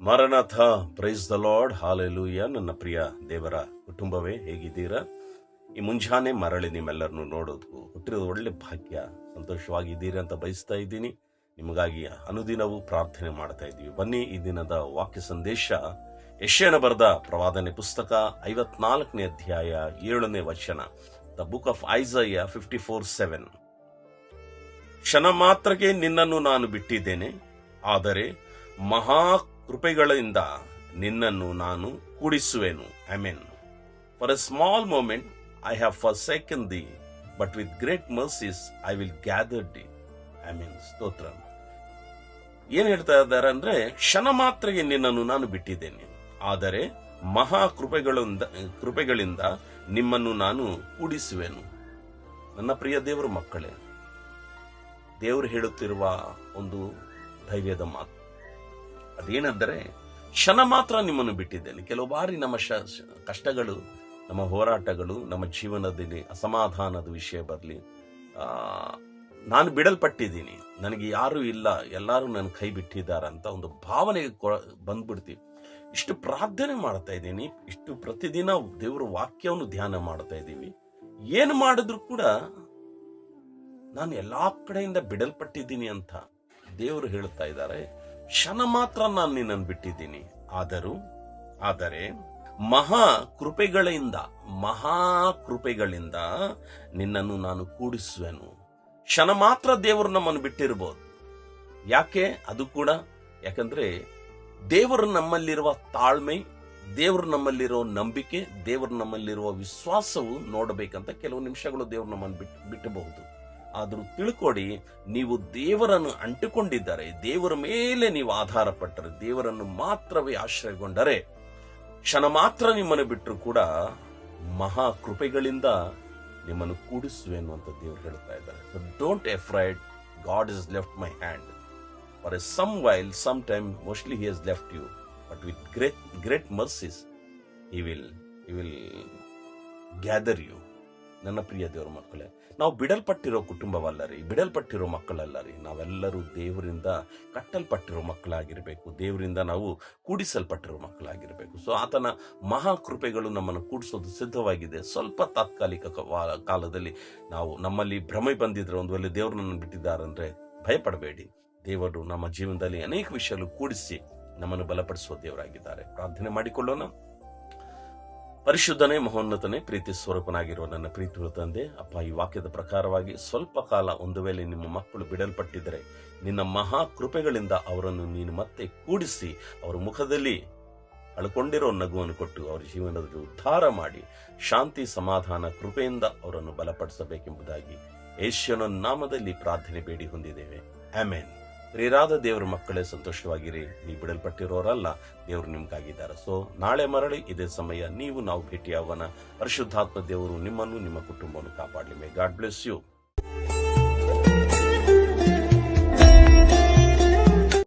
ಮರನಾಥ, praise the lord, hallelujah. ನನ್ನ ಪ್ರಿಯ ದೇವರ ಕುಟುಂಬವೇ, ಹೇಗಿದ್ದೀರಾ? ಈ ಮುಂಜಾನೆ ಮರಳಿ ನಿಮ್ಮೆಲ್ಲರನ್ನು ನೋಡೋದು ಹುಟ್ಟಿರೋದು ಒಳ್ಳೆ ಭಾಗ್ಯ. ಸಂತೋಷವಾಗಿದ್ದೀರಿ ಅಂತ ಬಯಸ್ತಾ ಇದ್ದೀನಿ. ನಿಮಗಾಗಿ ಅನುದಿನವೂ ಪ್ರಾರ್ಥನೆ ಮಾಡ್ತಾ ಇದ್ದೀವಿ. ಬನ್ನಿ, ಈ ದಿನದ ವಾಕ್ಯ ಸಂದೇಶ ಯೆಶಾಯನ ಬರೆದ ಪ್ರವಾದನೆ ಪುಸ್ತಕ 54ನೇ ಅಧ್ಯಾಯ 7ನೇ ವಚನ. The book of Isaiah 54:7. ಕ್ಷಣ ಮಾತ್ರಕ್ಕೆ ನಿನ್ನನ್ನು ನಾನು ಬಿಟ್ಟಿದ್ದೇನೆ, ಆದರೆ ಮಹಾ ಕೃಪೆಗಳಿಂದ ನಿನ್ನನ್ನು ನಾನು ಕೂಡಿಸುವೆನು. Amen. For a small moment I have forsaken thee, but with great mercies I will gather thee. Amen. ಸ್ತೋತ್ರ. ಏನ್ ಹೇಳ್ತಾ ಇದ್ದಾರೆ ಅಂದ್ರೆ, ಕ್ಷಣ ಮಾತ್ರಕ್ಕೆ ನಿನ್ನನ್ನು ನಾನು ಬಿಟ್ಟಿದ್ದೇನೆ, ಆದರೆ ಮಹಾ ಕೃಪೆಗಳಿಂದ ನಿಮ್ಮನ್ನು ನಾನು ಕೂಡಿಸುವೆನು. ನನ್ನ ಪ್ರಿಯ ದೇವರ ಮಕ್ಕಳೇ, ದೇವರು ಹೇಳುತ್ತಿರುವ ಒಂದು ಧೈರ್ಯದ ಮಾತು ಅದೇನೆಂದರೆ, ಕ್ಷಣ ಮಾತ್ರ ನಿಮ್ಮನ್ನು ಬಿಟ್ಟಿದ್ದೇನೆ. ಕೆಲವು ಬಾರಿ ನಮ್ಮ ಕಷ್ಟಗಳು, ನಮ್ಮ ಹೋರಾಟಗಳು, ನಮ್ಮ ಜೀವನದಲ್ಲಿ ಅಸಮಾಧಾನದ ವಿಷಯ ಬರಲಿ, ನಾನು ಬಿಡಲ್ಪಟ್ಟಿದ್ದೀನಿ, ನನಗೆ ಯಾರೂ ಇಲ್ಲ, ಎಲ್ಲರೂ ನನ್ನ ಕೈ ಬಿಟ್ಟಿದ್ದಾರಂತ ಒಂದು ಭಾವನೆಗೆ ಬಂದ್ಬಿಡ್ತೀವಿ. ಇಷ್ಟು ಪ್ರಾರ್ಥನೆ ಮಾಡ್ತಾ ಇದ್ದೀನಿ, ಇಷ್ಟು ಪ್ರತಿದಿನ ದೇವರ ವಾಕ್ಯವನ್ನು ಧ್ಯಾನ ಮಾಡ್ತಾ ಇದ್ದೀವಿ, ಏನು ಮಾಡಿದ್ರು ಕೂಡ ನಾನು ಎಲ್ಲಾ ಕಡೆಯಿಂದ ಬಿಡಲ್ಪಟ್ಟಿದ್ದೀನಿ ಅಂತ ದೇವರು ಹೇಳ್ತಾ ಇದ್ದಾರೆ. ಕ್ಷಣ ಮಾತ್ರ ನಾನು ನಿನ್ನನ್ನು ಬಿಟ್ಟಿದ್ದೀನಿ, ಆದರೆ ಮಹಾ ಕೃಪೆಗಳಿಂದ ನಿನ್ನನ್ನು ನಾನು ಕೂಡಿಸುವೆನು. ಕ್ಷಣ ಮಾತ್ರ ದೇವರು ನಮ್ಮನ್ನು ಬಿಟ್ಟಿರ್ಬೋದು. ಯಾಕೆ? ಅದು ಕೂಡ ಯಾಕಂದ್ರೆ ದೇವರು ನಮ್ಮಲ್ಲಿರುವ ತಾಳ್ಮೆ, ದೇವರು ನಮ್ಮಲ್ಲಿರೋ ನಂಬಿಕೆ, ದೇವರು ನಮ್ಮಲ್ಲಿರುವ ವಿಶ್ವಾಸವು ನೋಡಬೇಕಂತ ಕೆಲವು ನಿಮಿಷಗಳು ದೇವರು ನಮ್ಮನ್ನು ಬಿಟ್ಟಬಹುದು. ಆದರೂ ತಿಳ್ಕೊಡಿ, ನೀವು ದೇವರನ್ನು ಅಂಟಿಕೊಂಡಿದ್ದರೆ, ದೇವರ ಮೇಲೆ ನೀವು ಆಧಾರ ಪಟ್ಟರೆ, ದೇವರನ್ನು ಮಾತ್ರವೇ ಆಶ್ರಯಗೊಂಡರೆ, ಕ್ಷಣ ಮಾತ್ರ ನಿಮ್ಮನ್ನು ಬಿಟ್ಟರು ಕೂಡ ಮಹಾ ಕೃಪೆಗಳಿಂದ ನಿಮ್ಮನ್ನು ಕೂಡಿಸುವೆನು ಅಂತ ದೇವರು ಹೇಳ್ತಾ ಇದ್ದಾರೆ. So don't afraid, God is left my hand for a some while, some time, mostly he has left you, but with great mercies he will gather you. ನನ್ನ ಪ್ರಿಯ ದೇವರ ಮಕ್ಕಳೇ, ನಾವು ಬಿಡಲ್ಪಟ್ಟಿರೋ ಕುಟುಂಬವಲ್ಲರಿ, ಬಿಡಲ್ಪಟ್ಟಿರೋ ಮಕ್ಕಳಲ್ಲರಿ, ನಾವೆಲ್ಲರೂ ದೇವರಿಂದ ಕಟ್ಟಲ್ಪಟ್ಟಿರೋ ಮಕ್ಕಳಾಗಿರ್ಬೇಕು, ದೇವರಿಂದ ನಾವು ಕೂಡಿಸಲ್ಪಟ್ಟಿರೋ ಮಕ್ಕಳಾಗಿರ್ಬೇಕು. ಸೊ ಆತನ ಮಹಾಕೃಪೆಗಳು ನಮ್ಮನ್ನು ಕೂಡಿಸೋದು ಸಿದ್ಧವಾಗಿದೆ. ಸ್ವಲ್ಪ ತಾತ್ಕಾಲಿಕ ಕಾಲದಲ್ಲಿ ನಾವು ನಮ್ಮಲ್ಲಿ ಭ್ರಮೆ ಬಂದಿದ್ರೆ, ಒಂದು ವೇಳೆ ದೇವರು ನಮ್ಮನ್ನು ಬಿಟ್ಟಿದ್ದಾರಂದ್ರೆ ಭಯಪಡಬೇಡಿ. ದೇವರು ನಮ್ಮ ಜೀವನದಲ್ಲಿ ಅನೇಕ ವಿಷಯಗಳು ಕೂಡಿಸಿ ನಮ್ಮನ್ನು ಬಲಪಡಿಸುವ ದೇವರಾಗಿದ್ದಾರೆ. ಪ್ರಾರ್ಥನೆ ಮಾಡಿಕೊಳ್ಳೋಣ. ಪರಿಶುದ್ಧನೇ, ಮಹೋನ್ನತನೇ, ಪ್ರೀತಿ ಸ್ವರೂಪನಾಗಿರುವ ನನ್ನ ಪ್ರೀತಿಯ ತಂದೆ, ಅಪ್ಪ, ಈ ವಾಕ್ಯದ ಪ್ರಕಾರವಾಗಿ ಸ್ವಲ್ಪ ಕಾಲ ಒಂದು ವೇಳೆ ನಿಮ್ಮ ಮಕ್ಕಳು ಬಿಡಲ್ಪಟ್ಟಿದ್ದರೆ, ನಿನ್ನ ಮಹಾ ಕೃಪೆಗಳಿಂದ ಅವರನ್ನು ನೀನು ಮತ್ತೆ ಕೂಡಿಸಿ, ಅವರ ಮುಖದಲ್ಲಿ ಅಳ್ಕೊಂಡಿರೋ ನಗುವನ್ನು ಕೊಟ್ಟು ಅವರ ಜೀವನದಲ್ಲಿ ಉದ್ಧಾರ ಮಾಡಿ, ಶಾಂತಿ, ಸಮಾಧಾನ, ಕೃಪೆಯಿಂದ ಅವರನ್ನು ಬಲಪಡಿಸಬೇಕೆಂಬುದಾಗಿ ಯೇಸುವಿನ ನಾಮದಲ್ಲಿ ಪ್ರಾರ್ಥನೆ ಬೇಡಿ ಹೊಂದಿದ್ದೇವೆ. ಆಮೆನ್. ಪ್ರಿಯರಾದ ದೇವರ ಮಕ್ಕಳೇ, ಸಂತೋಷವಾಗಿರಿ. ನೀವು ಬಿಡಲ್ಪಟ್ಟಿರೋರಲ್ಲ, ದೇವರು ನಿಮ್ಗಾಗಿದ್ದಾರೆ. ಸೊ ನಾಳೆ ಮರಳಿ ಇದೇ ಸಮಯ ನಾವು ಭೇಟಿಯಾಗೋಣ. ಪರಿಶುದ್ಧಾತ್ಮ ದೇವರು ನಿಮ್ಮನ್ನು, ನಿಮ್ಮ ಕುಟುಂಬವನ್ನು ಕಾಪಾಡಲಿ. May God bless you.